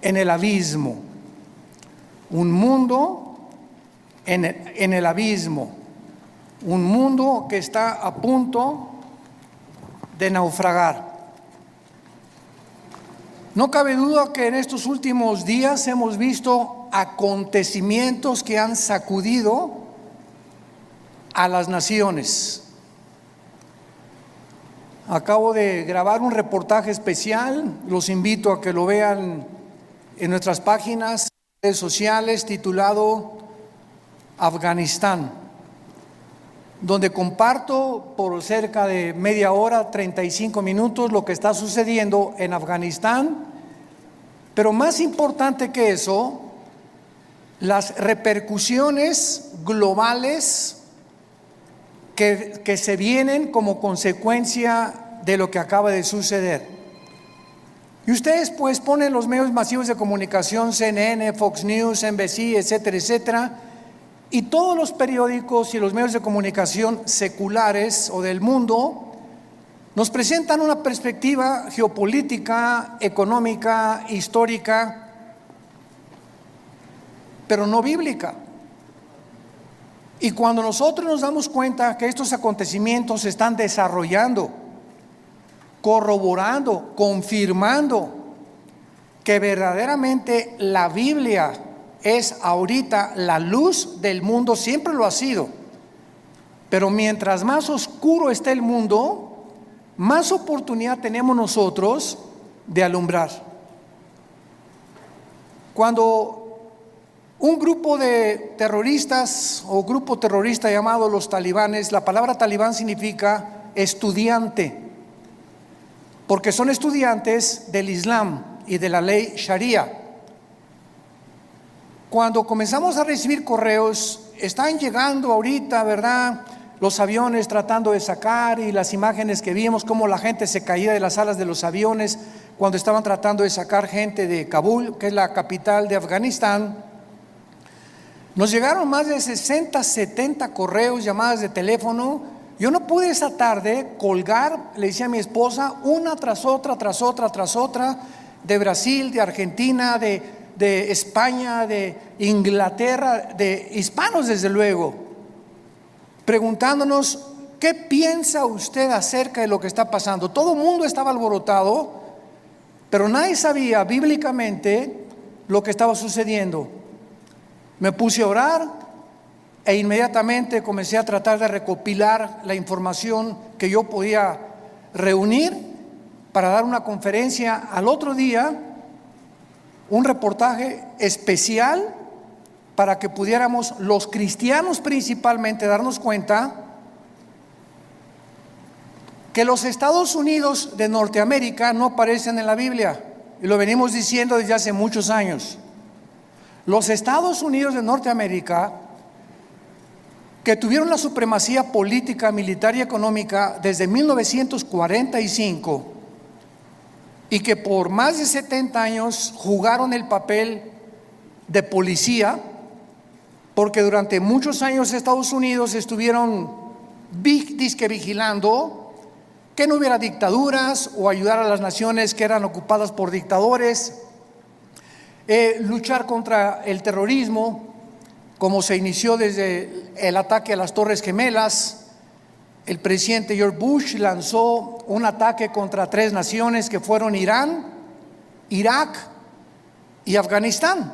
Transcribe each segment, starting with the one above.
en el abismo. Un mundo en el abismo. Un mundo que está a punto de naufragar. No cabe duda que en estos últimos días hemos visto acontecimientos que han sacudido a las naciones. Acabo de grabar un reportaje especial, los invito a que lo vean en nuestras páginas, redes sociales, titulado Afganistán, donde comparto por cerca de media hora, 35 minutos, lo que está sucediendo en Afganistán, pero más importante que eso, las repercusiones globales que se vienen como consecuencia de lo que acaba de suceder. Y ustedes pues ponen los medios masivos de comunicación, CNN, Fox News, NBC, etcétera, etcétera, y todos los periódicos y los medios de comunicación seculares o del mundo nos presentan una perspectiva geopolítica, económica, histórica, pero no bíblica. Y cuando nosotros nos damos cuenta que estos acontecimientos se están desarrollando, corroborando, confirmando que verdaderamente la Biblia es ahorita la luz del mundo, siempre lo ha sido, pero mientras más oscuro esté el mundo, más oportunidad tenemos nosotros de alumbrar. Cuando un grupo de terroristas o grupo terrorista llamado los talibanes, la palabra talibán significa estudiante, porque son estudiantes del Islam y de la ley Sharia. Cuando comenzamos a recibir correos, están llegando ahorita, ¿verdad?, los aviones tratando de sacar, y las imágenes que vimos, cómo la gente se caía de las alas de los aviones cuando estaban tratando de sacar gente de Kabul, que es la capital de Afganistán. Nos llegaron más de 60, 70 correos, llamadas de teléfono. Yo no pude esa tarde colgar, le decía a mi esposa, una tras otra, de Brasil, de Argentina, de España, de Inglaterra, de hispanos desde luego, preguntándonos, ¿qué piensa usted acerca de lo que está pasando? Todo el mundo estaba alborotado, pero nadie sabía bíblicamente lo que estaba sucediendo. Me puse a orar e inmediatamente comencé a tratar de recopilar la información que yo podía reunir para dar una conferencia al otro día, un reportaje especial para que pudiéramos los cristianos principalmente darnos cuenta que los Estados Unidos de Norteamérica no aparecen en la Biblia, y lo venimos diciendo desde hace muchos años. Los Estados Unidos de Norteamérica, que tuvieron la supremacía política, militar y económica desde 1945 y que por más de 70 años jugaron el papel de policía, porque durante muchos años Estados Unidos estuvieron disque vigilando que no hubiera dictaduras o ayudar a las naciones que eran ocupadas por dictadores, luchar contra el terrorismo, como se inició desde el ataque a las Torres Gemelas. El presidente George Bush lanzó un ataque contra 3 naciones que fueron Irán, Irak y Afganistán,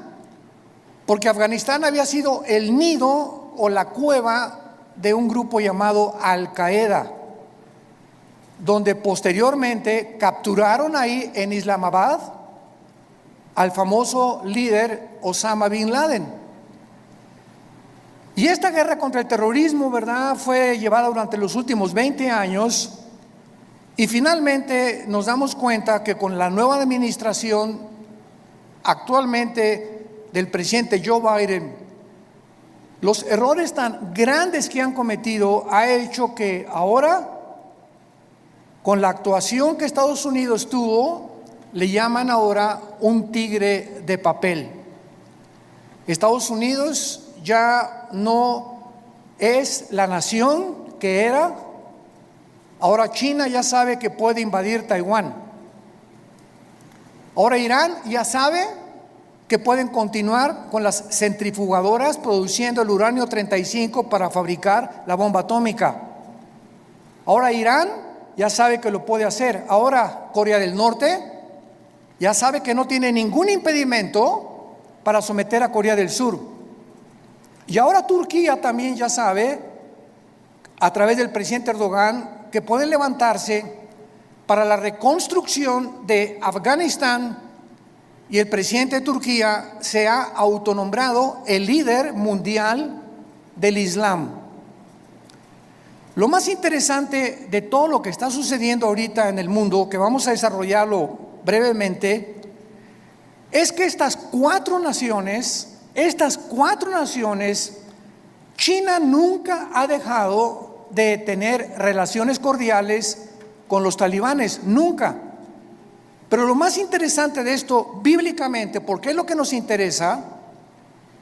porque Afganistán había sido el nido o la cueva de un grupo llamado Al Qaeda, donde posteriormente capturaron ahí en Islamabad al famoso líder Osama Bin Laden. Y esta guerra contra el terrorismo, ¿verdad?, fue llevada durante los últimos 20 años, y finalmente nos damos cuenta que con la nueva administración actualmente del presidente Joe Biden, los errores tan grandes que han cometido ha hecho que ahora, con la actuación que Estados Unidos tuvo, le llaman ahora un tigre de papel. Estados Unidos ya no es la nación que era. Ahora China ya sabe que puede invadir Taiwán. Ahora Irán ya sabe que pueden continuar con las centrifugadoras produciendo el uranio 35 para fabricar la bomba atómica. Ahora Irán ya sabe que lo puede hacer. Ahora Corea del Norte ya sabe que no tiene ningún impedimento para someter a Corea del Sur. Y ahora Turquía también ya sabe, a través del presidente Erdogan, que pueden levantarse para la reconstrucción de Afganistán, y el presidente de Turquía se ha autonombrado el líder mundial del Islam. Lo más interesante de todo lo que está sucediendo ahorita en el mundo, que vamos a desarrollarlo brevemente, es que estas cuatro naciones, China nunca ha dejado de tener relaciones cordiales con los talibanes, nunca. Pero lo más interesante de esto, bíblicamente, porque es lo que nos interesa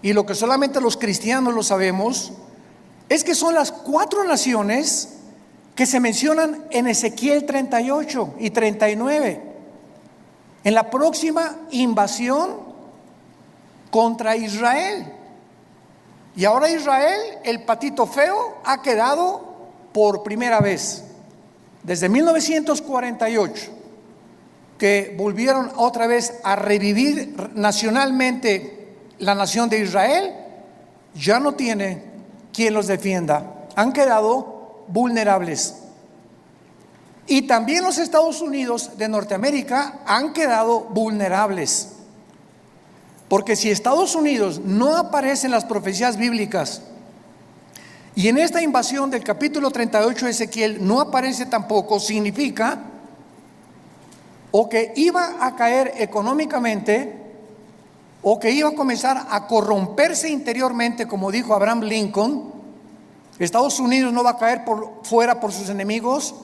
y lo que solamente los cristianos lo sabemos, es que son las cuatro naciones que se mencionan en Ezequiel 38 y 39, en la próxima invasión contra Israel. Y ahora Israel, el patito feo, ha quedado por primera vez desde 1948, que volvieron otra vez a revivir nacionalmente la nación de Israel. Ya no tiene quien los defienda, han quedado vulnerables. Y también los Estados Unidos de Norteamérica han quedado vulnerables, porque si Estados Unidos no aparece en las profecías bíblicas y en esta invasión del capítulo 38 de Ezequiel no aparece tampoco, significa o que iba a caer económicamente, o que iba a comenzar a corromperse interiormente, como dijo Abraham Lincoln. Estados Unidos no va a caer fuera por sus enemigos.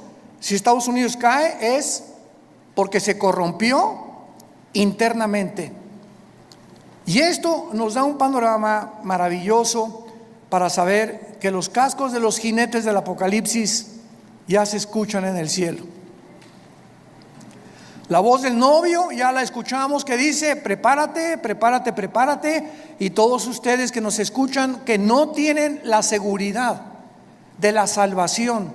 Si Estados Unidos cae es porque se corrompió internamente. Y esto nos da un panorama maravilloso para saber que los cascos de los jinetes del Apocalipsis ya se escuchan en el cielo. La voz del novio ya la escuchamos, que dice: prepárate, prepárate, prepárate. Y todos ustedes que nos escuchan, que no tienen la seguridad de la salvación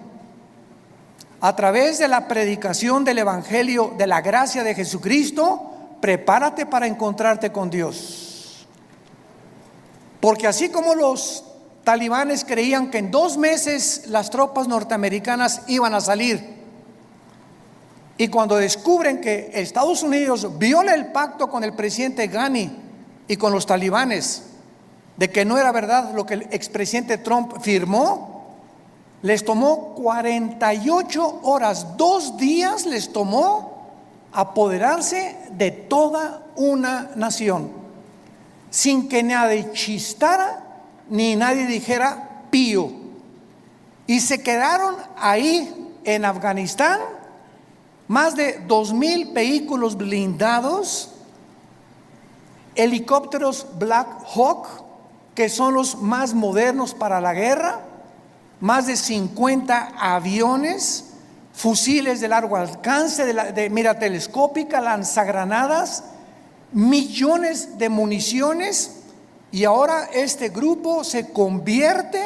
a través de la predicación del evangelio de la gracia de Jesucristo, prepárate para encontrarte con Dios. Porque así como los talibanes creían que en 2 meses las tropas norteamericanas iban a salir, y cuando descubren que Estados Unidos viola el pacto con el presidente Ghani y con los talibanes, de que no era verdad lo que el expresidente Trump firmó, les tomó 48 horas, 2 días les tomó apoderarse de toda una nación, sin que nadie chistara ni nadie dijera pío. Y se quedaron ahí en Afganistán más de 2,000 vehículos blindados, helicópteros Black Hawk, que son los más modernos para la guerra, más de 50 aviones, fusiles de largo alcance, de mira telescópica, lanzagranadas, millones de municiones. Y ahora este grupo se convierte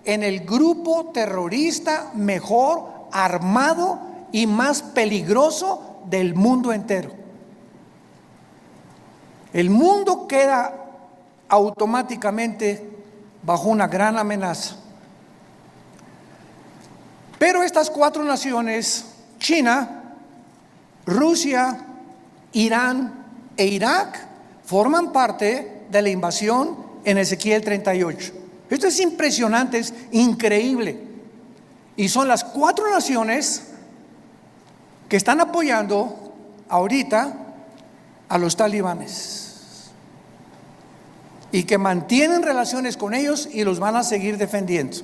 en el grupo terrorista mejor armado y más peligroso del mundo entero. El mundo queda automáticamente bajo una gran amenaza. Pero estas 4 naciones, China, Rusia, Irán e Irak, forman parte de la invasión en Ezequiel 38. Esto es impresionante, es increíble. Y son las 4 naciones que están apoyando ahorita a los talibanes y que mantienen relaciones con ellos y los van a seguir defendiendo.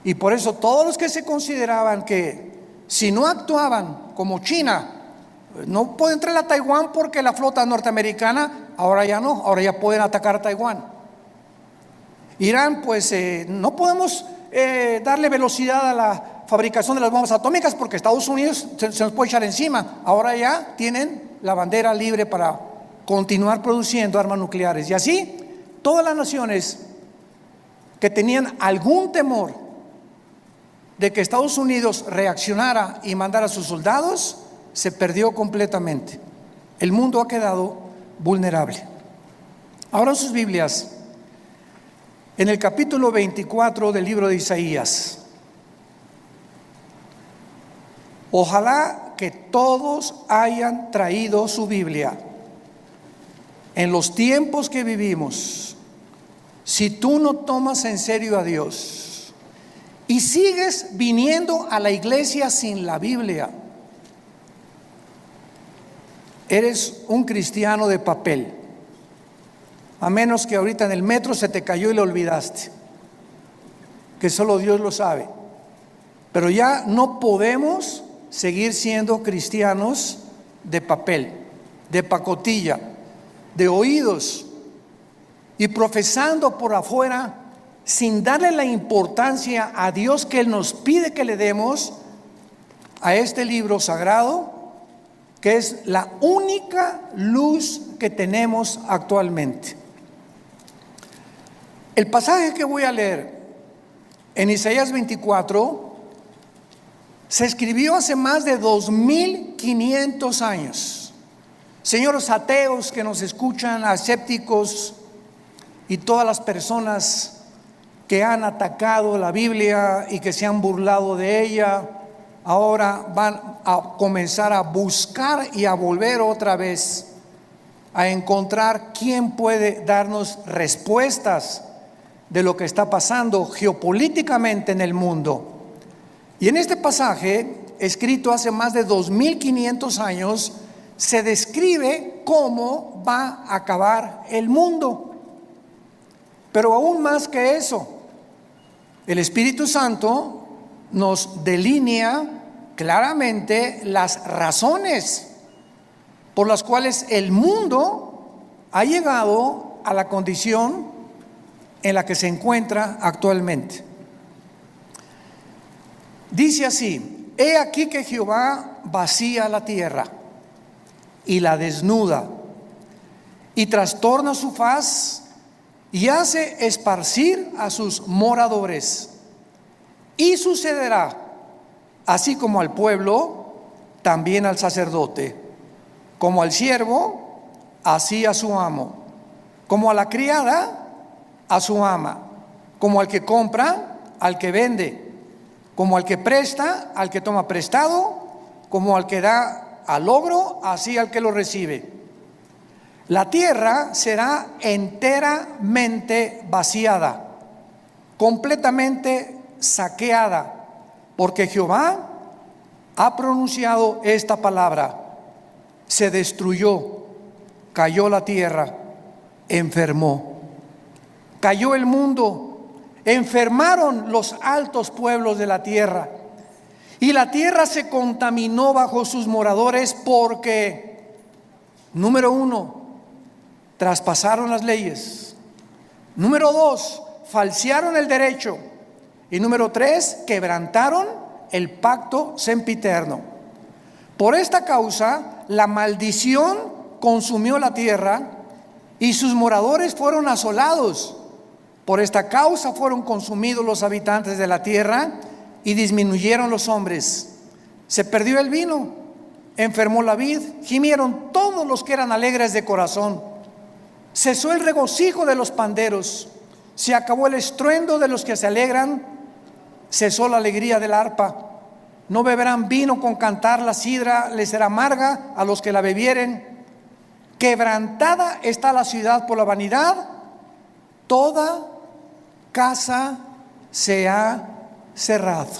Y por eso todos los que se consideraban que si no actuaban como China, no puede entrar a Taiwán porque la flota norteamericana, ahora ya no, ahora ya pueden atacar a Taiwán. Irán, pues no podemos darle velocidad a la fabricación de las bombas atómicas porque Estados Unidos se nos puede echar encima. Ahora ya tienen la bandera libre para continuar produciendo armas nucleares. Y así, todas las naciones que tenían algún temor de que Estados Unidos reaccionara y mandara a sus soldados, se perdió completamente. El mundo ha quedado vulnerable. Ahora sus Biblias, en el capítulo 24 del libro de Isaías. Ojalá que todos hayan traído su Biblia. En los tiempos que vivimos, si tú no tomas en serio a Dios y sigues viniendo a la iglesia sin la Biblia, eres un cristiano de papel. A menos que ahorita en el metro se te cayó y lo olvidaste, que solo Dios lo sabe. Pero ya no podemos seguir siendo cristianos de papel, de pacotilla, de oídos, y profesando por afuera sin darle la importancia a Dios que Él nos pide que le demos a este libro sagrado, que es la única luz que tenemos actualmente. El pasaje que voy a leer en Isaías 24 se escribió hace más de 2500 años. Señores ateos que nos escuchan, escépticos y todas las personas que han atacado la Biblia y que se han burlado de ella, ahora van a comenzar a buscar y a volver otra vez a encontrar quién puede darnos respuestas de lo que está pasando geopolíticamente en el mundo. Y en este pasaje, escrito hace más de 2500 años, se describe cómo va a acabar el mundo. Pero aún más que eso, el Espíritu Santo nos delinea claramente las razones por las cuales el mundo ha llegado a la condición en la que se encuentra actualmente. Dice así: he aquí que Jehová vacía la tierra y la desnuda, y trastorna su faz, y hace esparcir a sus moradores. Y sucederá, así como al pueblo, también al sacerdote, como al siervo, así a su amo, como a la criada, a su ama, como al que compra, al que vende, como al que presta, al que toma prestado, como al que da al logro, así al que lo recibe. La tierra será enteramente vaciada, completamente saqueada, porque Jehová ha pronunciado esta palabra: se destruyó, cayó la tierra, enfermó. Cayó el mundo, enfermaron los altos pueblos de la tierra, y la tierra se contaminó bajo sus moradores porque, número 1, traspasaron las leyes. Número 2, falsearon el derecho. Y número 3, quebrantaron el pacto sempiterno. Por esta causa, la maldición consumió la tierra y sus moradores fueron asolados. Por esta causa fueron consumidos los habitantes de la tierra y disminuyeron los hombres. Se perdió el vino, enfermó la vid, gimieron todos los que eran alegres de corazón. Cesó el regocijo de los panderos, se acabó el estruendo de los que se alegran, cesó la alegría del arpa. No beberán vino con cantar, la sidra les será amarga a los que la bebieren. Quebrantada está la ciudad por la vanidad, toda casa se ha cerrado,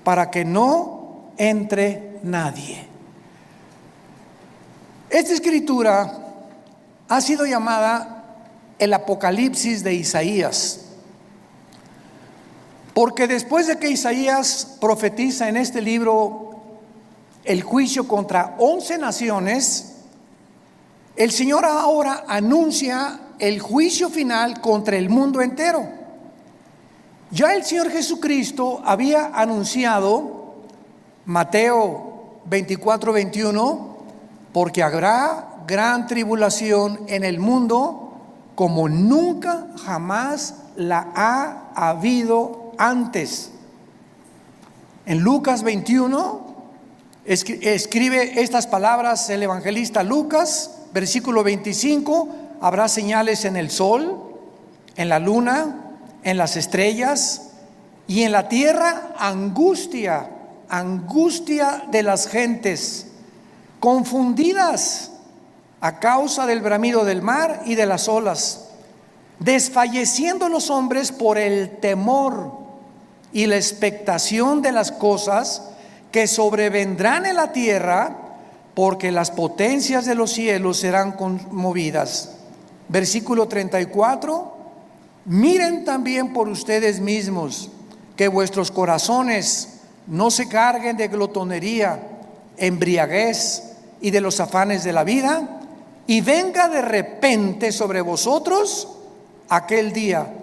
para que no entre nadie. Esta escritura ha sido llamada el Apocalipsis de Isaías, porque después de que Isaías profetiza en este libro el juicio contra 11 naciones, el Señor ahora anuncia el juicio final contra el mundo entero. Ya el Señor Jesucristo había anunciado, Mateo 24:21, porque habrá gran tribulación en el mundo como nunca jamás la ha habido antes. En Lucas 21 escribe estas palabras el evangelista Lucas, versículo 25: habrá señales en el sol, en la luna, en las estrellas, y en la tierra angustia de las gentes, confundidas a causa del bramido del mar y de las olas, desfalleciendo los hombres por el temor y la expectación de las cosas que sobrevendrán en la tierra, porque las potencias de los cielos serán conmovidas. Versículo 34: miren también por ustedes mismos, que vuestros corazones no se carguen de glotonería, embriaguez y de los afanes de la vida, y venga de repente sobre vosotros aquel día,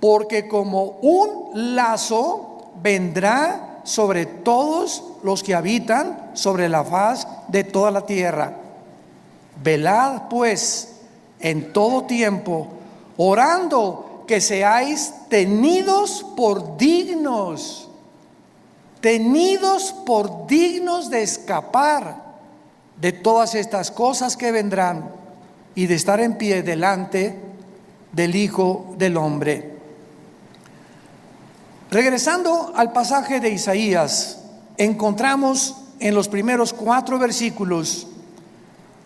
porque como un lazo vendrá sobre todos los que habitan sobre la faz de toda la tierra. Velad pues en todo tiempo, orando que seáis tenidos por dignos de escapar de todas estas cosas que vendrán y de estar en pie delante del Hijo del Hombre. Regresando al pasaje de Isaías, encontramos en los primeros 4 versículos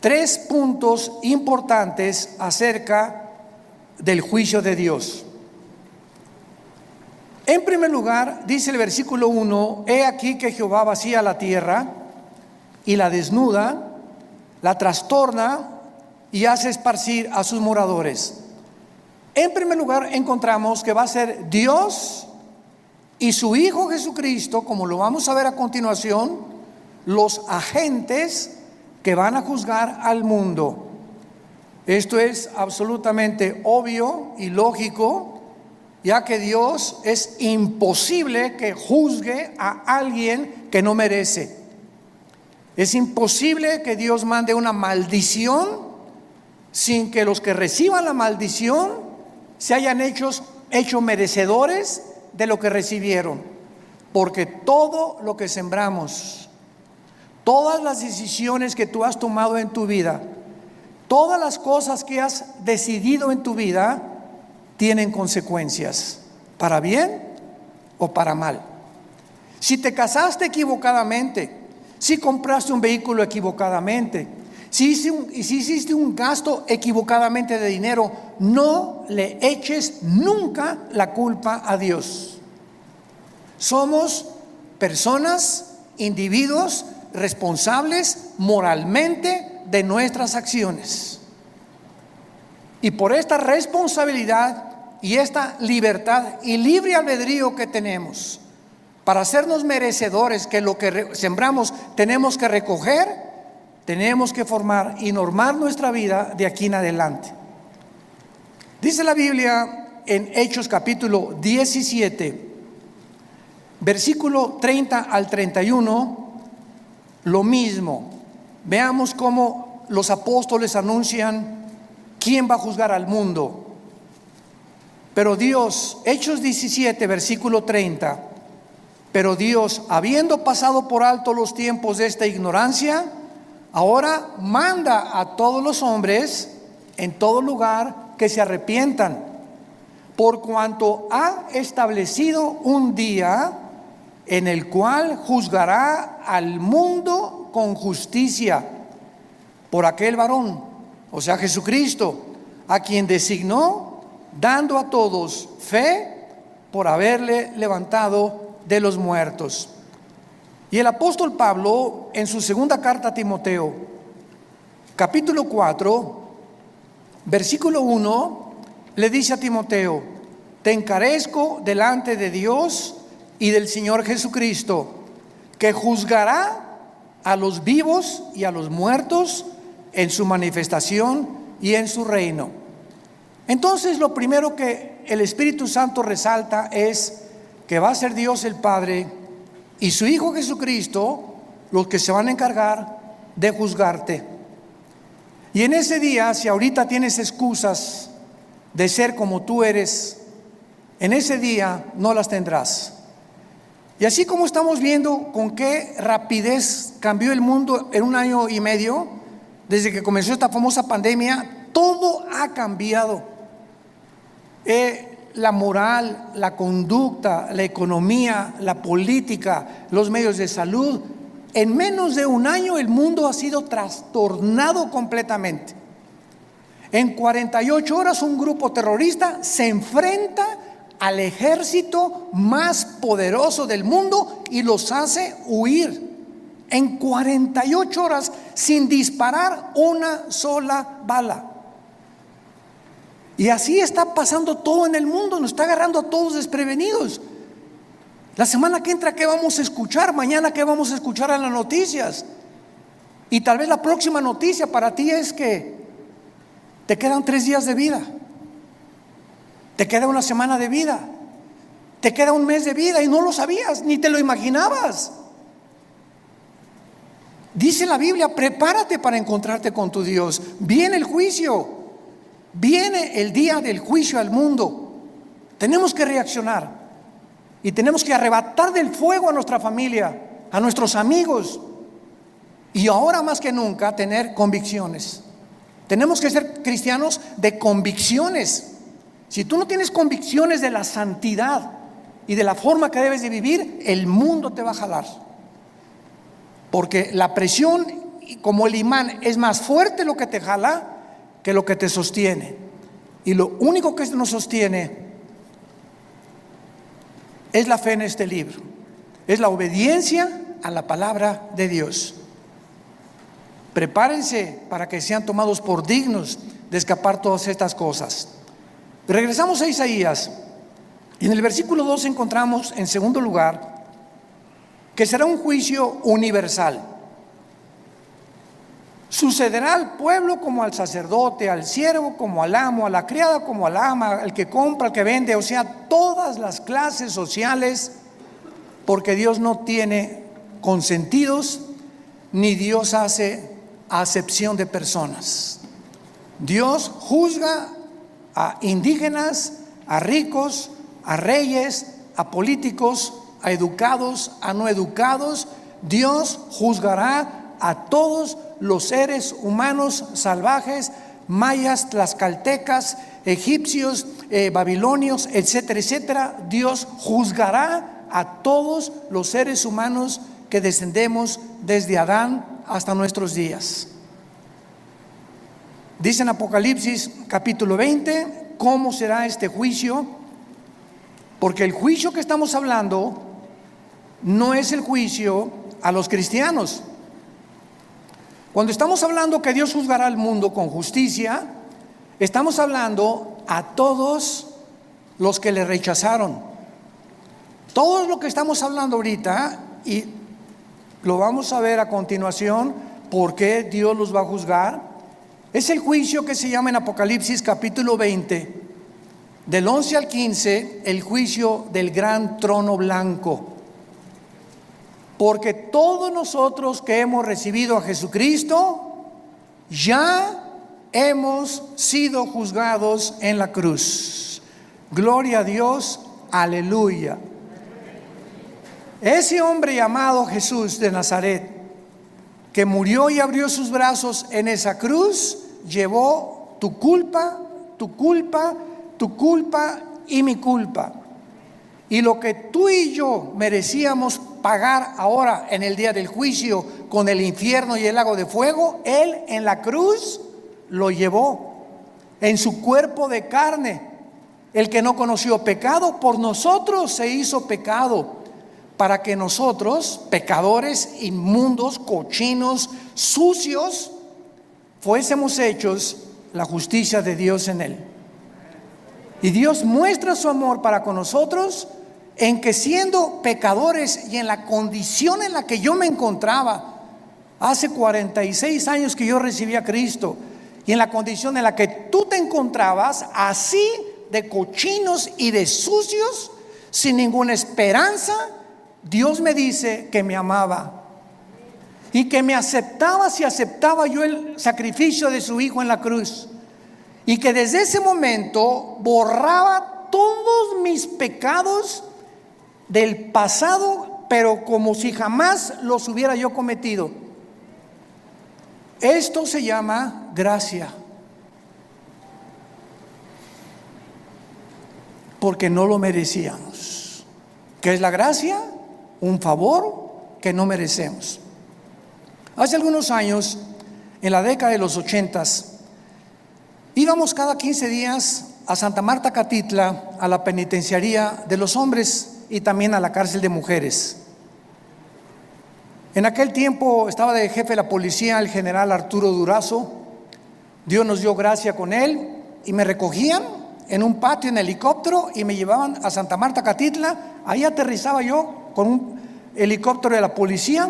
3 puntos importantes acerca del juicio de Dios. En primer lugar, dice el versículo 1: he aquí que Jehová vacía la tierra y la desnuda, la trastorna y hace esparcir a sus moradores. En primer lugar, encontramos que va a ser Dios y su Hijo Jesucristo, como lo vamos a ver a continuación, los agentes que van a juzgar al mundo. Esto es absolutamente obvio y lógico, ya que Dios es imposible que juzgue a alguien que no merece. Es imposible que Dios mande una maldición sin que los que reciban la maldición se hayan hecho merecedores de lo que recibieron. Porque todo lo que sembramos, todas las decisiones que tú has tomado en tu vida, todas las cosas que has decidido en tu vida, tienen consecuencias, para bien o para mal. Si te casaste equivocadamente, si compraste un vehículo equivocadamente, si hiciste un gasto equivocadamente de dinero, no le eches nunca la culpa a Dios. Somos personas, individuos responsables moralmente de nuestras acciones. Y por esta responsabilidad y esta libertad y libre albedrío que tenemos para hacernos merecedores que lo que sembramos tenemos que recoger, tenemos que formar y normar nuestra vida de aquí en adelante. Dice la Biblia en Hechos capítulo 17, versículo 30 al 31, lo mismo. Veamos cómo los apóstoles anuncian quién va a juzgar al mundo. Pero Dios, Hechos 17, versículo 30, pero Dios, habiendo pasado por alto los tiempos de esta ignorancia, ahora manda a todos los hombres en todo lugar que se arrepientan, por cuanto ha establecido un día en el cual juzgará al mundo con justicia por aquel varón, o sea Jesucristo, a quien designó, dando a todos fe por haberle levantado de los muertos. Y el apóstol Pablo, en su segunda carta a Timoteo, capítulo 4, versículo 1, le dice a Timoteo: te encarezco delante de Dios y del Señor Jesucristo, que juzgará a los vivos y a los muertos en su manifestación y en su reino. Entonces, lo primero que el Espíritu Santo resalta es que va a ser Dios el Padre y su Hijo Jesucristo los que se van a encargar de juzgarte. Y en ese día, si ahorita tienes excusas de ser como tú eres, en ese día no las tendrás. Y así como estamos viendo con qué rapidez cambió el mundo en 1 año y medio, desde que comenzó esta famosa pandemia, todo ha cambiado. La moral, la conducta, la economía, la política, los medios de salud. En menos de 1 año el mundo ha sido trastornado completamente. En 48 horas un grupo terrorista se enfrenta al ejército más poderoso del mundo y los hace huir. En 48 horas sin disparar una sola bala. Y así está pasando todo en el mundo, nos está agarrando a todos desprevenidos. La semana que entra, ¿qué vamos a escuchar? Mañana, ¿qué vamos a escuchar en las noticias? Y tal vez la próxima noticia para ti es que te quedan 3 días de vida, te queda 1 semana de vida, te queda 1 mes de vida y no lo sabías, ni te lo imaginabas. Dice la Biblia, prepárate para encontrarte con tu Dios. Viene el juicio, viene el día del juicio al mundo. Tenemos que reaccionar y tenemos que arrebatar del fuego a nuestra familia, a nuestros amigos, y ahora más que nunca tener convicciones. Tenemos que ser cristianos de convicciones. Si tú no tienes convicciones de la santidad y de la forma que debes de vivir, el mundo te va a jalar. Porque la presión, como el imán, es más fuerte lo que te jala que lo que te sostiene. Y lo único que nos sostiene es la fe en este libro, es la obediencia a la palabra de Dios. Prepárense para que sean tomados por dignos de escapar todas estas cosas. Regresamos a Isaías y en el versículo 2 encontramos, en segundo lugar, que será un juicio universal. Sucederá al pueblo como al sacerdote, al siervo como al amo, a la criada como al ama, al que compra, al que vende, o sea, todas las clases sociales, porque Dios no tiene consentidos, ni Dios hace acepción de personas. Dios juzga a indígenas, a ricos, a reyes, a políticos, a educados, a no educados. Dios juzgará a todos los seres humanos salvajes, mayas, tlaxcaltecas, egipcios, babilonios, etcétera, etcétera. Dios juzgará a todos los seres humanos que descendemos desde Adán hasta nuestros días. Dice en Apocalipsis capítulo 20 cómo será este juicio, porque el juicio que estamos hablando no es el juicio a los cristianos. Cuando estamos hablando que Dios juzgará al mundo con justicia, estamos hablando a todos los que le rechazaron. Todo lo que estamos hablando ahorita, y lo vamos a ver a continuación, por qué Dios los va a juzgar, es el juicio que se llama en Apocalipsis capítulo 20, del 11 al 15, el juicio del gran trono blanco. Porque todos nosotros que hemos recibido a Jesucristo, ya hemos sido juzgados en la cruz. Gloria a Dios, aleluya. Ese hombre llamado Jesús de Nazaret, que murió y abrió sus brazos en esa cruz, llevó tu culpa, tu culpa, tu culpa y mi culpa. Y lo que tú y yo merecíamos pagar ahora en el día del juicio con el infierno y el lago de fuego, Él en la cruz lo llevó en su cuerpo de carne. El que no conoció pecado, por nosotros se hizo pecado, para que nosotros, pecadores, inmundos, cochinos, sucios, fuésemos hechos la justicia de Dios en Él. Y Dios muestra su amor para con nosotros en que, siendo pecadores y en la condición en la que yo me encontraba hace 46 años que yo recibí a Cristo, y en la condición en la que tú te encontrabas, así de cochinos y de sucios, sin ninguna esperanza, Dios me dice que me amaba. y que me aceptaba si aceptaba yo el sacrificio de su Hijo en la cruz, y que desde ese momento borraba todos mis pecados del pasado, pero como si jamás los hubiera yo cometido. Esto se llama gracia, porque no lo merecíamos. ¿Qué es la gracia? Un favor que no merecemos. Hace algunos años, en la década de los 80s, íbamos cada 15 días a Santa Marta, Catitla, a la penitenciaría de los hombres y también a la cárcel de mujeres. En aquel tiempo estaba de jefe de la policía el general Arturo Durazo. Dios nos dio gracia con él y me recogían en un patio en helicóptero y me llevaban a Santa Marta, Catitla. Ahí aterrizaba yo con un helicóptero de la policía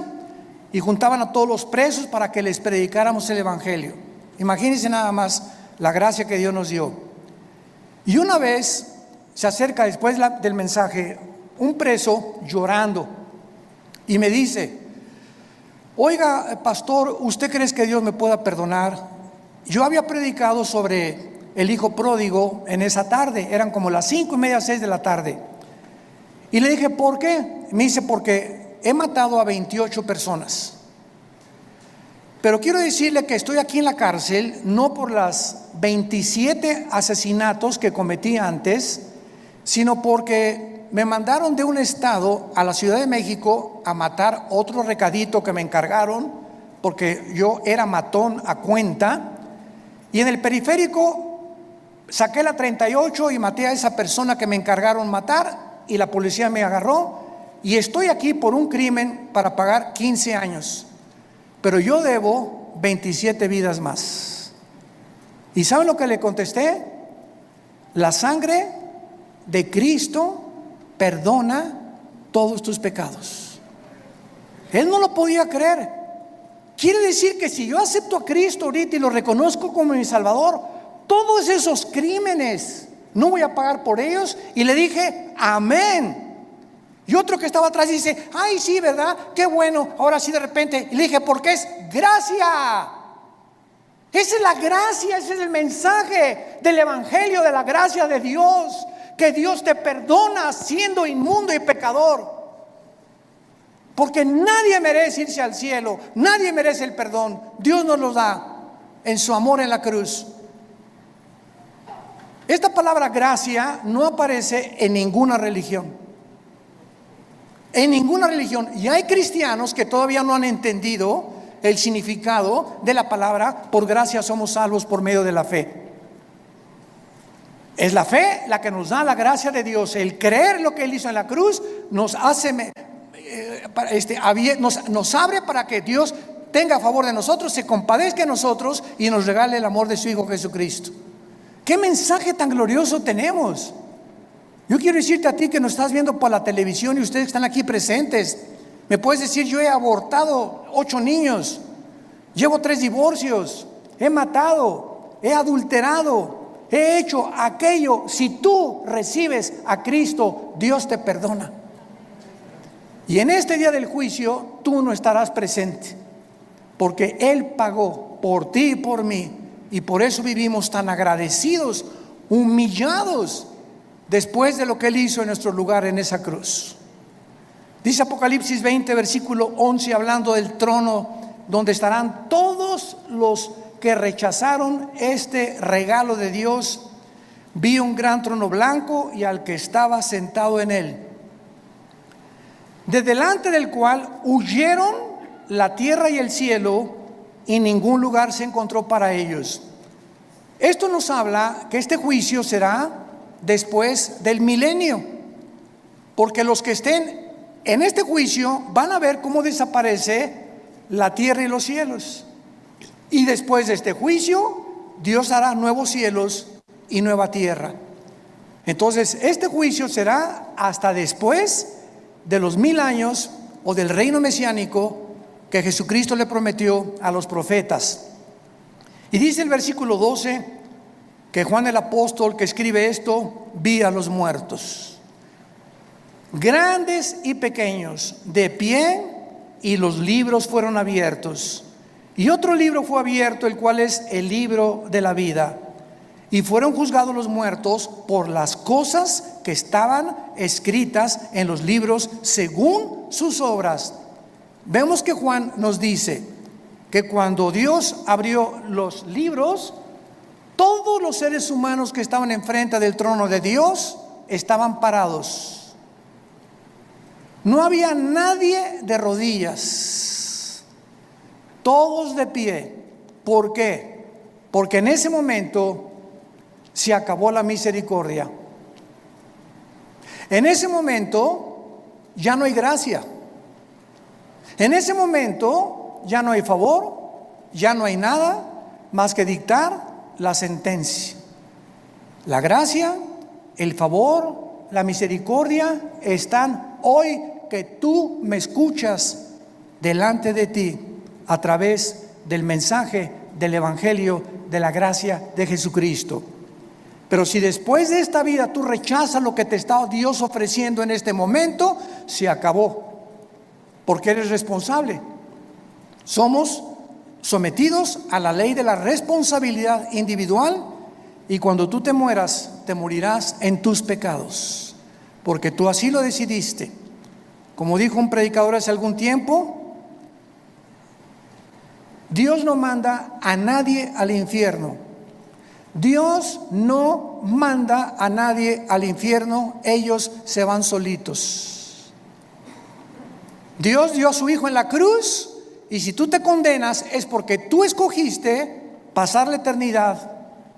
y juntaban a todos los presos para que les predicáramos el evangelio. Imagínense nada más la gracia que Dios nos dio. Y una vez se acerca después del mensaje un preso llorando y me dice: oiga, pastor, ¿usted cree que Dios me pueda perdonar? Yo había predicado sobre el hijo pródigo en esa tarde, eran como las 5:30, 6 de la tarde. Y le dije: ¿por qué? Me dice: porque he matado a 28 personas. Pero quiero decirle que estoy aquí en la cárcel no por las 27 asesinatos que cometí antes, sino porque me mandaron de un estado a la Ciudad de México a matar otro recadito que me encargaron, porque yo era matón a cuenta, y en el periférico saqué la 38 y maté a esa persona que me encargaron matar, y la policía me agarró, y estoy aquí por un crimen para pagar 15 años, pero yo debo 27 vidas más. ¿Y saben lo que le contesté? La sangre de Cristo perdona todos tus pecados. Él no lo podía creer. Quiere decir que si yo acepto a Cristo ahorita y lo reconozco como mi Salvador, todos esos crímenes no voy a pagar por ellos. Y le dije: amén. Y otro que estaba atrás dice: ay, sí, ¿verdad? Qué bueno. Ahora sí, de repente. Y le dije: porque es gracia. Esa es la gracia, ese es el mensaje del evangelio, de la gracia de Dios, que Dios te perdona siendo inmundo y pecador, porque nadie merece irse al cielo, nadie merece el perdón. Dios nos lo da en su amor en la cruz. Esta palabra gracia no aparece en ninguna religión, en ninguna religión, y hay cristianos que todavía no han entendido el significado de la palabra: por gracia somos salvos por medio de la fe. Es la fe la que nos da la gracia de Dios. El creer lo que Él hizo en la cruz nos hace, nos abre para que Dios tenga a favor de nosotros, se compadezca de nosotros y nos regale el amor de su Hijo Jesucristo. ¿Qué mensaje tan glorioso tenemos? Yo quiero decirte a ti que nos estás viendo por la televisión y ustedes que están aquí presentes, me puedes decir: yo he abortado 8 niños, llevo 3 divorcios, he matado, he adulterado, he hecho aquello. Si tú recibes a Cristo, Dios te perdona. Y en este día del juicio tú no estarás presente, porque Él pagó por ti y por mí, y por eso vivimos tan agradecidos, humillados, después de lo que Él hizo en nuestro lugar en esa cruz. Dice Apocalipsis 20, versículo 11, hablando del trono donde estarán todos los que rechazaron este regalo de Dios: vi un gran trono blanco y al que estaba sentado en él, de delante del cual huyeron la tierra y el cielo, y ningún lugar se encontró para ellos. Esto nos habla que este juicio será después del milenio, porque los que estén en este juicio van a ver cómo desaparece la tierra y los cielos. Y después de este juicio, Dios hará nuevos cielos y nueva tierra. Entonces, este juicio será hasta después de los 1000 años o del reino mesiánico que Jesucristo le prometió a los profetas. Y dice el versículo 12 que Juan el apóstol, que escribe esto, vi a los muertos, grandes y pequeños, de pie y los libros fueron abiertos. Y otro libro fue abierto, el cual es el libro de la vida. Y fueron juzgados los muertos por las cosas que estaban escritas en los libros según sus obras. Vemos que Juan nos dice que cuando Dios abrió los libros, todos los seres humanos que estaban enfrente del trono de Dios estaban parados. No había nadie de rodillas, todos de pie. ¿Por qué? Porque en ese momento se acabó la misericordia. En ese momento ya no hay gracia. En ese momento ya no hay favor, ya no hay nada más que dictar la sentencia. La gracia, el favor, la misericordia están hoy que tú me escuchas delante de ti a través del mensaje del Evangelio de la gracia de Jesucristo. Pero si después de esta vida tú rechazas lo que te está Dios ofreciendo en este momento, se acabó, porque eres responsable. Somos sometidos a la ley de la responsabilidad individual, y cuando tú te mueras, te morirás en tus pecados, porque tú así lo decidiste. Como dijo un predicador hace algún tiempo, Dios no manda a nadie al infierno. Dios no manda a nadie al infierno, ellos se van solitos. Dios dio a su Hijo en la cruz, y si tú te condenas es porque tú escogiste pasar la eternidad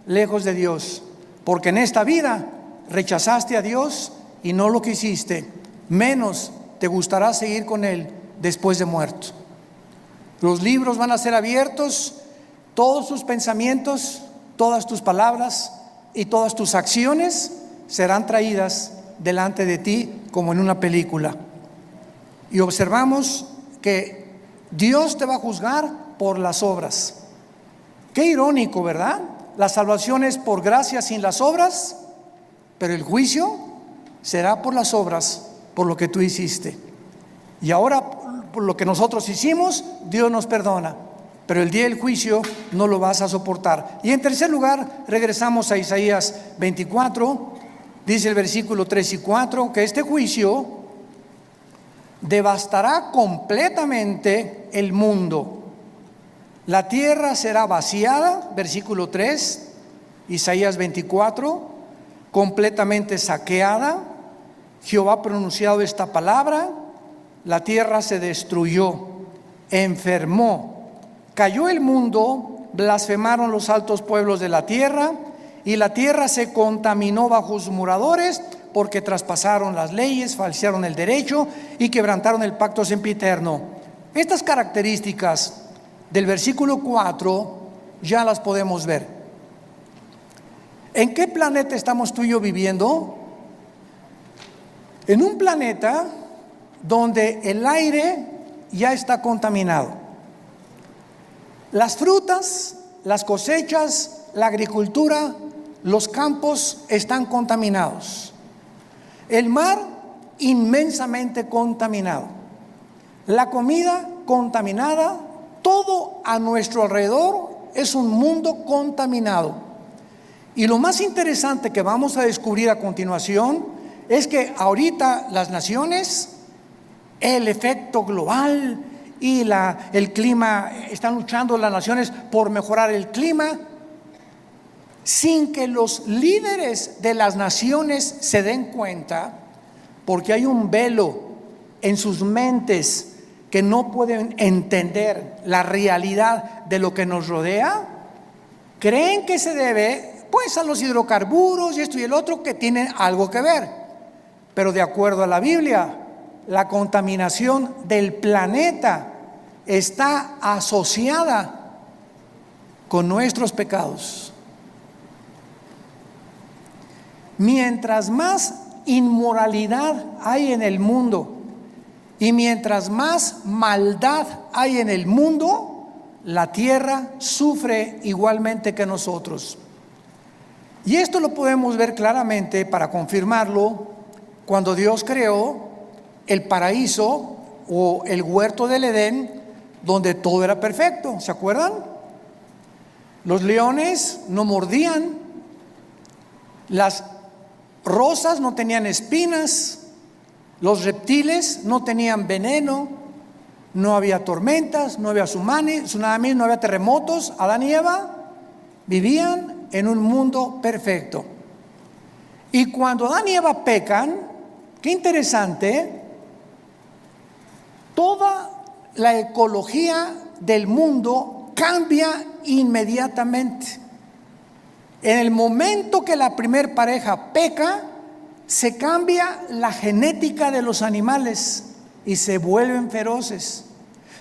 lejos de Dios, porque en esta vida rechazaste a Dios y no lo quisiste, menos te gustará seguir con Él después de muerto. Los libros van a ser abiertos, todos tus pensamientos, todas tus palabras y todas tus acciones serán traídas delante de ti como en una película. Y observamos que Dios te va a juzgar por las obras. Qué irónico, ¿verdad? La salvación es por gracia sin las obras, pero el juicio será por las obras, por lo que tú hiciste. Y ahora, por lo que nosotros hicimos, Dios nos perdona, pero el día del juicio no lo vas a soportar. Y en tercer lugar, regresamos a Isaías 24, dice el versículo 3 y 4, que este juicio devastará completamente el mundo. La tierra será vaciada, versículo 3, Isaías 24, completamente saqueada. Jehová ha pronunciado esta palabra: la tierra se destruyó, enfermó, cayó el mundo, blasfemaron los altos pueblos de la tierra, y la tierra se contaminó bajo sus moradores, porque traspasaron las leyes, falsearon el derecho y quebrantaron el pacto sempiterno. Estas características del versículo 4 ya las podemos ver. ¿En qué planeta estamos tú y yo viviendo? En un planeta donde el aire ya está contaminado. Las frutas, las cosechas, la agricultura, los campos están contaminados. El mar inmensamente contaminado. La comida contaminada. Todo a nuestro alrededor es un mundo contaminado. Y lo más interesante que vamos a descubrir a continuación es que ahorita las naciones, el efecto global y el clima, están luchando las naciones por mejorar el clima, sin que los líderes de las naciones se den cuenta, porque hay un velo en sus mentes que no pueden entender la realidad de lo que nos rodea. Creen que se debe pues a los hidrocarburos y esto y el otro, que tienen algo que ver, pero de acuerdo a la Biblia, la contaminación del planeta está asociada con nuestros pecados. Mientras más inmoralidad hay en el mundo y mientras más maldad hay en el mundo, la tierra sufre igualmente que nosotros. Y esto lo podemos ver claramente, para confirmarlo, cuando Dios creó el paraíso o el huerto del Edén, donde todo era perfecto. ¿Se acuerdan? Los leones no mordían, las rosas no tenían espinas, los reptiles no tenían veneno, no había tormentas, no había tsunamis, no había terremotos. Adán y Eva vivían en un mundo perfecto. Y cuando Adán y Eva pecan, qué interesante, toda la ecología del mundo cambia inmediatamente. En el momento que la primer pareja peca, se cambia la genética de los animales y se vuelven feroces.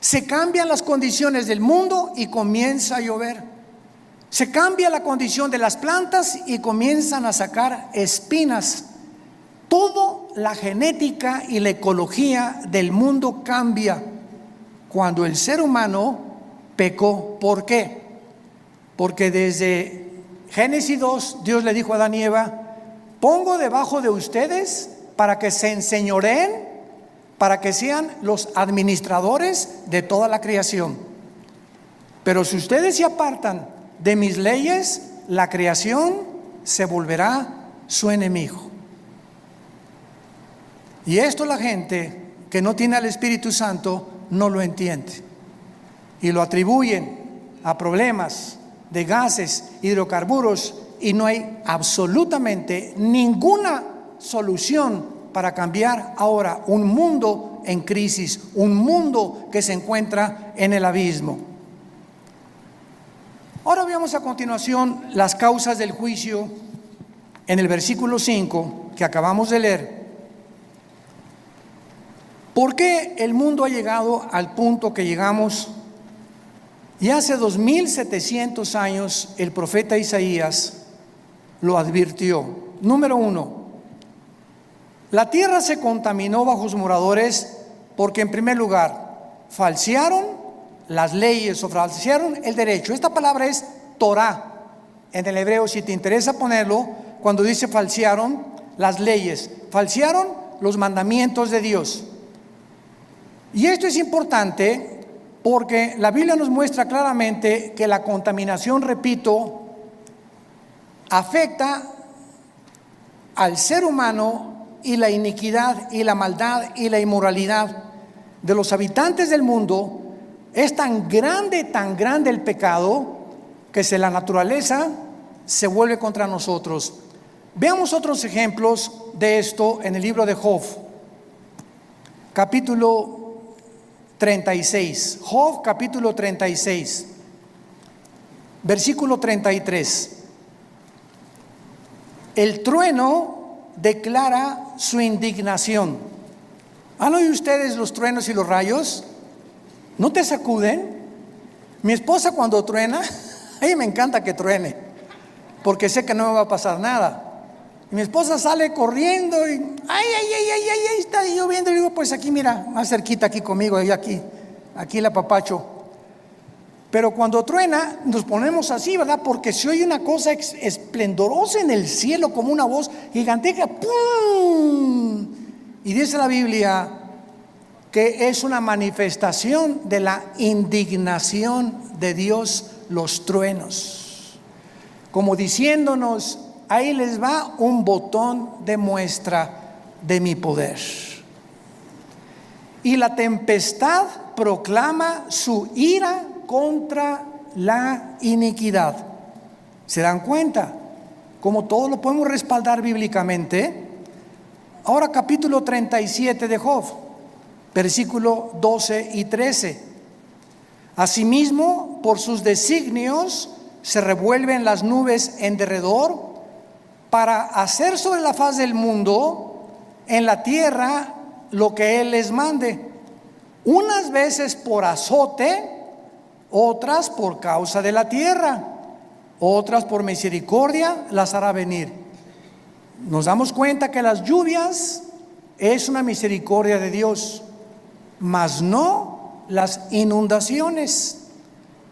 Se cambian las condiciones del mundo y comienza a llover. Se cambia la condición de las plantas y comienzan a sacar espinas. Toda la genética y la ecología del mundo cambia cuando el ser humano pecó. ¿Por qué? Porque desde Génesis 2, Dios le dijo a Adán y Eva: pongo debajo de ustedes para que se enseñoreen, para que sean los administradores de toda la creación. Pero si ustedes se apartan de mis leyes, la creación se volverá su enemigo. Y esto la gente que no tiene al Espíritu Santo no lo entiende. Y lo atribuyen a problemas de gases, hidrocarburos, y no hay absolutamente ninguna solución para cambiar ahora un mundo en crisis, un mundo que se encuentra en el abismo. Ahora veamos a continuación las causas del juicio en el versículo 5 que acabamos de leer. ¿Por qué el mundo ha llegado al punto que llegamos? Y hace 2700 años el profeta Isaías lo advirtió. Número 1, la tierra se contaminó bajo sus moradores porque, en primer lugar, falsearon las leyes o falsearon el derecho. Esta palabra es Torah en el hebreo, si te interesa ponerlo, cuando dice falsearon las leyes, falsearon los mandamientos de Dios. Y esto es importante porque la Biblia nos muestra claramente que la contaminación, repito, afecta al ser humano, y la iniquidad y la maldad y la inmoralidad de los habitantes del mundo es tan grande el pecado, que la naturaleza se vuelve contra nosotros. Veamos otros ejemplos de esto en el libro de Job, capítulo 36. Job, capítulo 36, versículo 33. El trueno declara su indignación. ¿Han oído ustedes los truenos y los rayos? ¿No te sacuden? Mi esposa, cuando truena, a ella me encanta que truene, porque sé que no me va a pasar nada. Y mi esposa sale corriendo y ay, está lloviendo. Y digo, pues aquí, mira, más cerquita aquí conmigo, y aquí la apapacho. Pero cuando truena nos ponemos así, ¿verdad? Porque se oye una cosa esplendorosa en el cielo, como una voz gigantesca, ¡pum! Y dice la Biblia que es una manifestación de la indignación de Dios los truenos, como diciéndonos: ahí les va un botón de muestra de mi poder. Y la tempestad proclama su ira contra la iniquidad. ¿Se dan cuenta? Como todo lo podemos respaldar bíblicamente. Ahora capítulo 37 de Job, versículo 12 y 13. Asimismo, por sus designios se revuelven las nubes en derredor, para hacer sobre la faz del mundo, en la tierra, lo que Él les mande, unas veces por azote, otras por causa de la tierra, otras por misericordia las hará venir. Nos damos cuenta que las lluvias es una misericordia de Dios, mas no las inundaciones.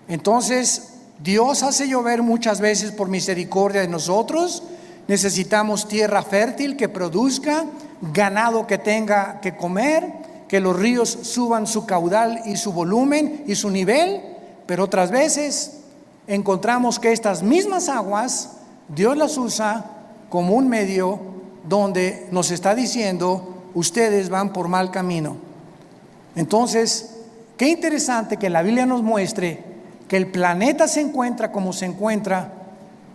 Entonces Dios hace llover muchas veces por misericordia de nosotros. Necesitamos tierra fértil que produzca, ganado que tenga que comer, que los ríos suban su caudal y su volumen y su nivel, pero otras veces encontramos que estas mismas aguas Dios las usa como un medio donde nos está diciendo: ustedes van por mal camino. Entonces, qué interesante que la Biblia nos muestre que el planeta se encuentra como se encuentra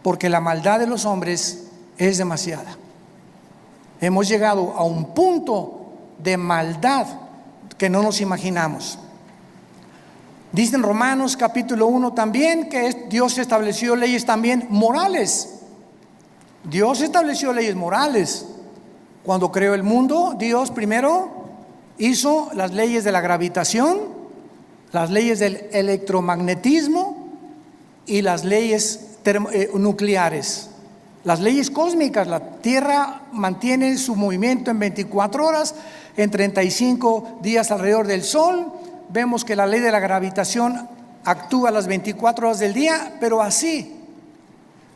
porque la maldad de los hombres es demasiada. Hemos llegado a un punto de maldad que no nos imaginamos. Dice en Romanos capítulo 1 también que Dios estableció leyes también morales. Dios estableció leyes morales. Cuando creó el mundo, Dios primero hizo las leyes de la gravitación, las leyes del electromagnetismo y las leyes nucleares. Las leyes cósmicas: la Tierra mantiene su movimiento en 24 horas, en 35 días alrededor del Sol. Vemos que la ley de la gravitación actúa las 24 horas del día, pero así,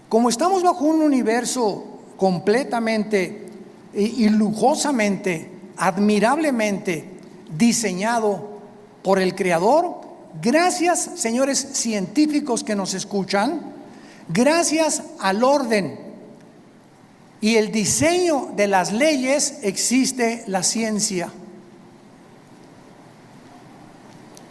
como estamos bajo un universo completamente y lujosamente, admirablemente diseñado por el Creador, gracias, señores científicos que nos escuchan, gracias al orden y el diseño de las leyes, existe la ciencia.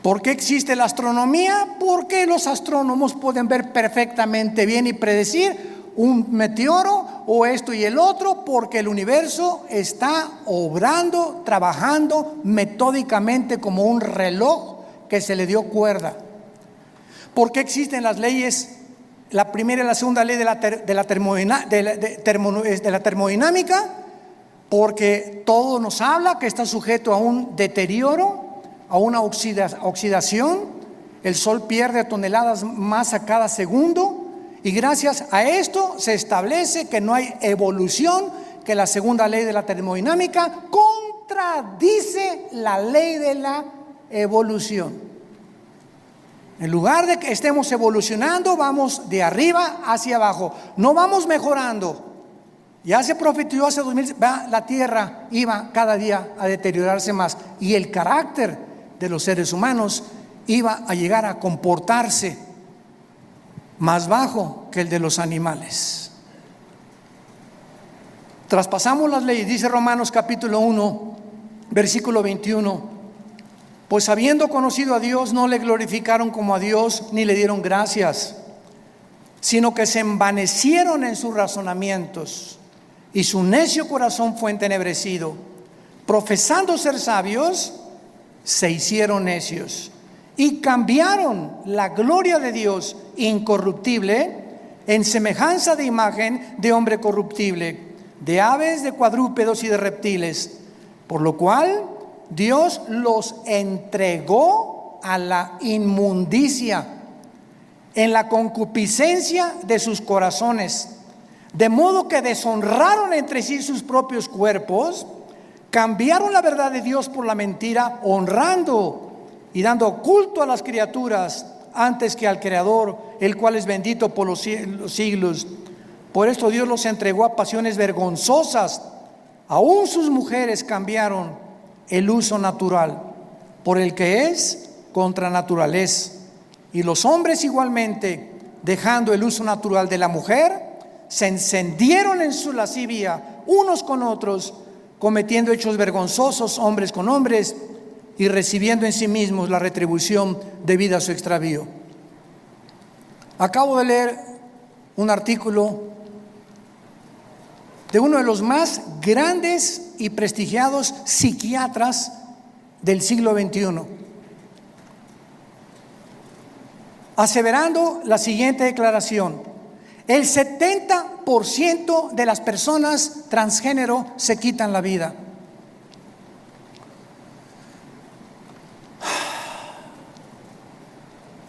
¿Por qué existe la astronomía? Porque los astrónomos pueden ver perfectamente bien y predecir un meteoro o esto y el otro, porque el universo está obrando, trabajando metódicamente como un reloj que se le dio cuerda. ¿Por qué existen las leyes? La primera y la segunda ley de la termodinámica, porque todo nos habla que está sujeto a un deterioro, a una oxidación. El Sol pierde toneladas masa cada segundo, y gracias a esto se establece que no hay evolución, que la segunda ley de la termodinámica contradice la ley de la evolución. En lugar de que estemos evolucionando, vamos de arriba hacia abajo, no vamos mejorando. Ya se profetizó hace 2000, la tierra iba cada día a deteriorarse más, y el carácter de los seres humanos iba a llegar a comportarse más bajo que el de los animales. Traspasamos las leyes. Dice Romanos capítulo 1, versículo 21: pues habiendo conocido a Dios, no le glorificaron como a Dios, ni le dieron gracias, sino que se envanecieron en sus razonamientos, y su necio corazón fue entenebrecido. Profesando ser sabios, se hicieron necios, y cambiaron la gloria de Dios incorruptible en semejanza de imagen de hombre corruptible, de aves, de cuadrúpedos y de reptiles, por lo cual Dios los entregó a la inmundicia en la concupiscencia de sus corazones, de modo que deshonraron entre sí sus propios cuerpos, cambiaron la verdad de Dios por la mentira, honrando y dando culto a las criaturas antes que al Creador, el cual es bendito por los siglos. Por esto Dios los entregó a pasiones vergonzosas. Aún sus mujeres cambiaron el uso natural por el que es contra naturaleza, y los hombres igualmente, dejando el uso natural de la mujer, se encendieron en su lascivia unos con otros, cometiendo hechos vergonzosos hombres con hombres, y recibiendo en sí mismos la retribución debida a su extravío. Acabo de leer un artículo de uno de los más grandes y prestigiados psiquiatras del siglo XXI, aseverando la siguiente declaración: el 70% de las personas transgénero se quitan la vida.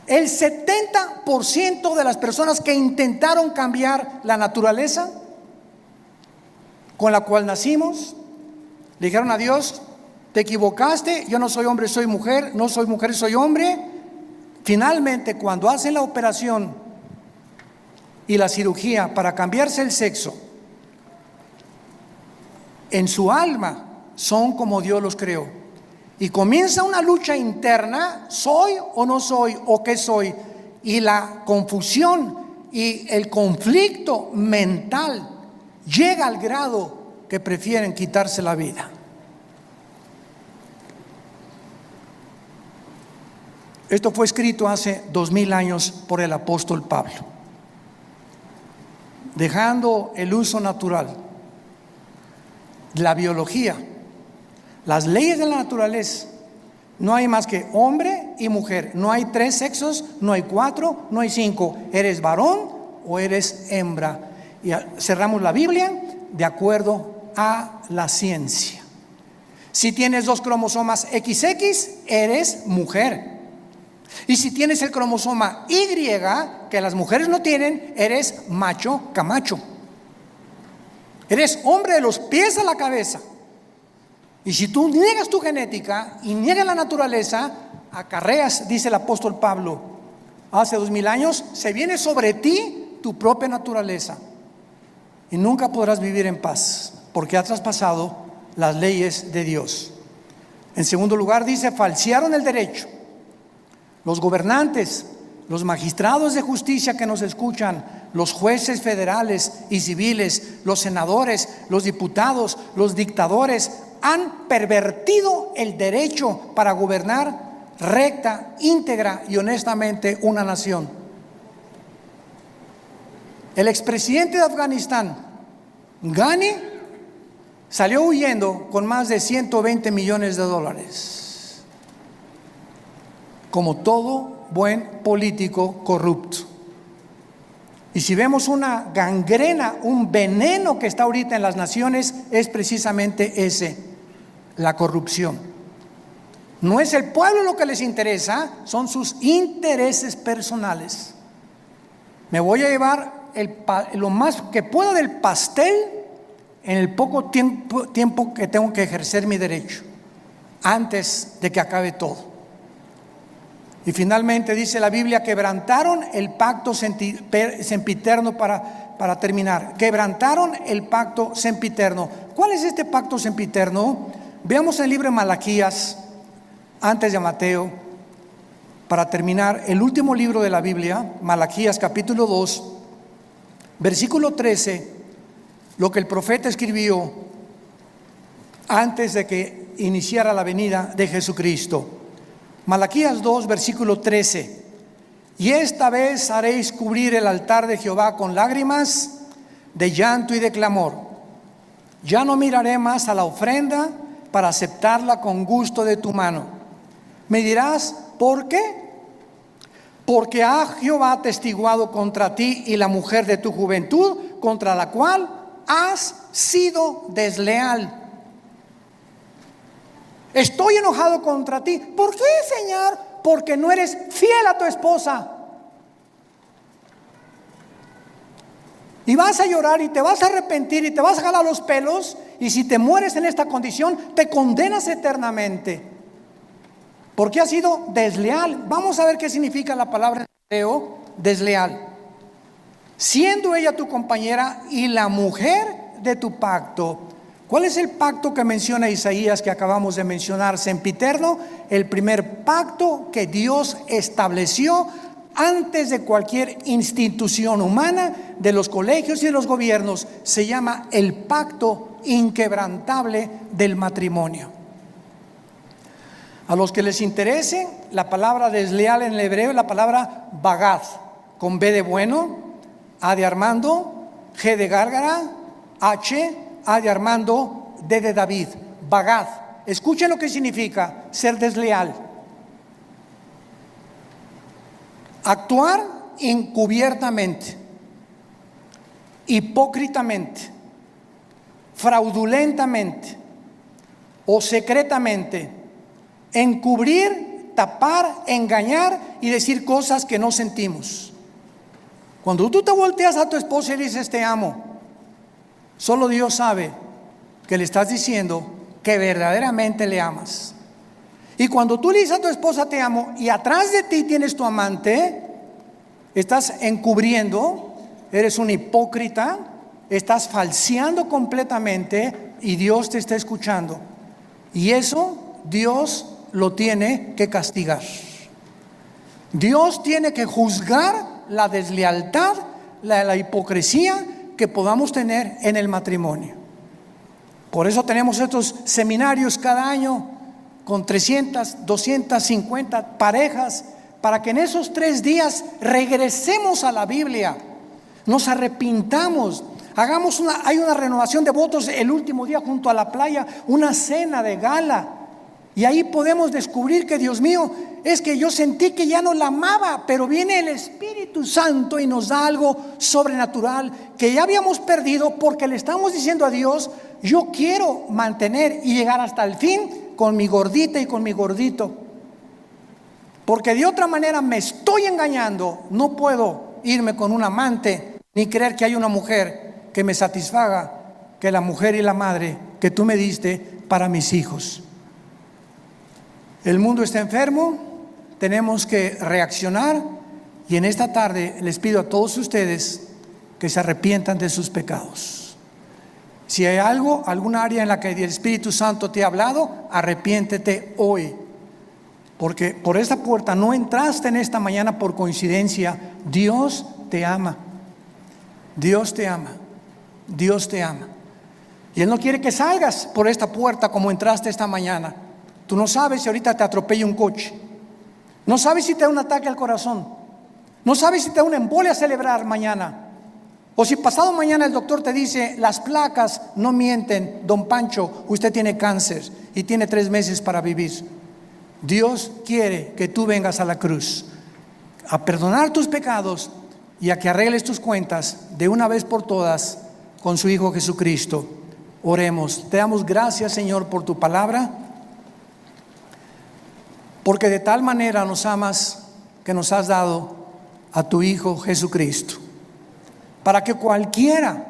El 70% de las personas que intentaron cambiar la naturaleza con la cual nacimos, le dijeron a Dios: te equivocaste, yo no soy hombre, soy mujer, no soy mujer, soy hombre. Finalmente, cuando hacen la operación y la cirugía para cambiarse el sexo, en su alma son como Dios los creó. Y comienza una lucha interna, ¿soy o no soy o qué soy? Y la confusión y el conflicto mental llega al grado que prefieren quitarse la vida. Esto fue escrito hace 2000 años por el apóstol Pablo, dejando el uso natural, la biología, las leyes de la naturaleza. No hay más que hombre y mujer. No hay 3 sexos, no hay 4, no hay 5. Eres varón o eres hembra. Y cerramos la Biblia de acuerdo a la ciencia. Si tienes 2 cromosomas XX, eres mujer. Y si tienes el cromosoma Y, que las mujeres no tienen, eres macho camacho. Eres hombre de los pies a la cabeza. Y si tú niegas tu genética y niegas la naturaleza, acarreas, dice el apóstol Pablo, hace 2000 años, se viene sobre ti tu propia naturaleza. Y nunca podrás vivir en paz, porque has traspasado las leyes de Dios. En segundo lugar, dice, falsearon el derecho. Los gobernantes, los magistrados de justicia que nos escuchan, los jueces federales y civiles, los senadores, los diputados, los dictadores, han pervertido el derecho para gobernar recta, íntegra y honestamente una nación. El expresidente de Afganistán, Ghani, salió huyendo con más de $120 millones, como todo buen político corrupto. Y si vemos una gangrena, un veneno que está ahorita en las naciones, es precisamente ese, la corrupción. No es el pueblo lo que les interesa, son sus intereses personales. Me voy a llevar lo más que pueda del pastel en el poco tiempo que tengo que ejercer mi derecho, antes de que acabe todo. Y finalmente dice la Biblia, quebrantaron el pacto sempiterno para terminar. Quebrantaron el pacto sempiterno. ¿Cuál es este pacto sempiterno? Veamos el libro de Malaquías, antes de Mateo, para terminar, el último libro de la Biblia, Malaquías capítulo 2, versículo 13, lo que el profeta escribió antes de que iniciara la venida de Jesucristo. Malaquías 2, versículo 13. Y esta vez haréis cubrir el altar de Jehová con lágrimas, de llanto y de clamor. Ya no miraré más a la ofrenda para aceptarla con gusto de tu mano. Me dirás, ¿por qué? Porque ha Jehová atestiguado contra ti y la mujer de tu juventud, contra la cual has sido desleal. Estoy enojado contra ti. ¿Por qué, Señor? Porque no eres fiel a tu esposa. Y vas a llorar y te vas a arrepentir y te vas a jalar los pelos. Y si te mueres en esta condición, te condenas eternamente. Porque has sido desleal. Vamos a ver qué significa la palabra en hebreo, desleal. Siendo ella tu compañera y la mujer de tu pacto. ¿Cuál es el pacto que menciona Isaías que acabamos de mencionar? Sempiterno, el primer pacto que Dios estableció antes de cualquier institución humana, de los colegios y de los gobiernos. Se llama el pacto inquebrantable del matrimonio. A los que les interese, la palabra desleal en el hebreo es la palabra bagad, con B de bueno, A de Armando, G de Gárgara, H, A de Armando, D de David. Bagad. Escuchen lo que significa ser desleal. Actuar encubiertamente, hipócritamente, fraudulentamente o secretamente, encubrir, tapar, engañar y decir cosas que no sentimos. Cuando tú te volteas a tu esposa y dices te amo, solo Dios sabe que le estás diciendo que verdaderamente le amas. Y cuando tú le dices a tu esposa te amo y atrás de ti tienes tu amante, estás encubriendo, eres un hipócrita, estás falseando completamente y Dios te está escuchando. Y eso Dios lo tiene que castigar. Dios tiene que juzgar la deslealtad, la hipocresía que podamos tener en el matrimonio. Por eso tenemos estos seminarios cada año con 300, 250 parejas, para que en esos 3 días regresemos a la Biblia, nos arrepintamos, hay una renovación de votos el último día junto a la playa, una cena de gala, y ahí podemos descubrir que, Dios mío, es que yo sentí que ya no la amaba, pero viene el Espíritu Santo y nos da algo sobrenatural que ya habíamos perdido, porque le estamos diciendo a Dios: yo quiero mantener y llegar hasta el fin con mi gordita y con mi gordito, porque de otra manera me estoy engañando. No puedo irme con un amante ni creer que hay una mujer que me satisfaga, que la mujer y la madre que tú me diste para mis hijos. El mundo está enfermo, tenemos que reaccionar, y en esta tarde les pido a todos ustedes que se arrepientan de sus pecados. Si hay alguna área en la que el Espíritu Santo te ha hablado, arrepiéntete hoy, porque por esta puerta no entraste en esta mañana por coincidencia. Dios te ama, Dios te ama, Dios te ama, y Él no quiere que salgas por esta puerta como entraste esta mañana. Tú no sabes si ahorita te atropella un coche, no sabes si te da un ataque al corazón, no sabes si te da una embolia cerebral mañana, o si pasado mañana el doctor te dice: las placas no mienten, don Pancho, usted tiene cáncer y tiene 3 meses para vivir. Dios quiere que tú vengas a la cruz a perdonar tus pecados y a que arregles tus cuentas de una vez por todas con su Hijo Jesucristo. Oremos. Te damos gracias, Señor, por tu palabra, porque de tal manera nos amas que nos has dado a tu Hijo Jesucristo, para que cualquiera,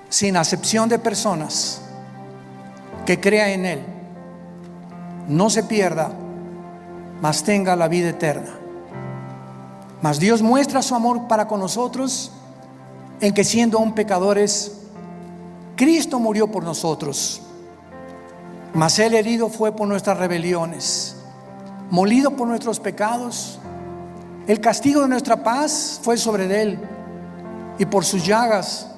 sin acepción de personas, que crea en Él, no se pierda, mas tenga la vida eterna. Mas Dios muestra su amor para con nosotros en que, siendo aún pecadores, Cristo murió por nosotros. Mas Él herido fue por nuestras rebeliones, molido por nuestros pecados. El castigo de nuestra paz fue sobre Él, y por sus llagas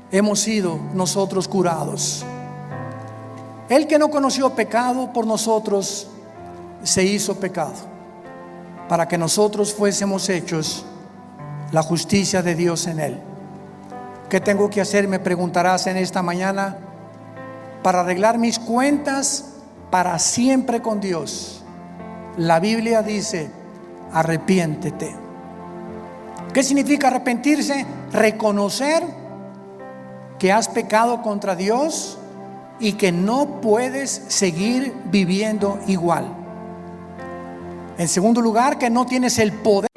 hemos sido nosotros curados. Él, que no conoció pecado, por nosotros se hizo pecado, para que nosotros fuésemos hechos la justicia de Dios en Él. ¿Qué tengo que hacer?, me preguntarás en esta mañana, para arreglar mis cuentas para siempre con Dios. La Biblia dice: arrepiéntete. ¿Qué significa arrepentirse? Reconocer que has pecado contra Dios y que no puedes seguir viviendo igual. En segundo lugar, que no tienes el poder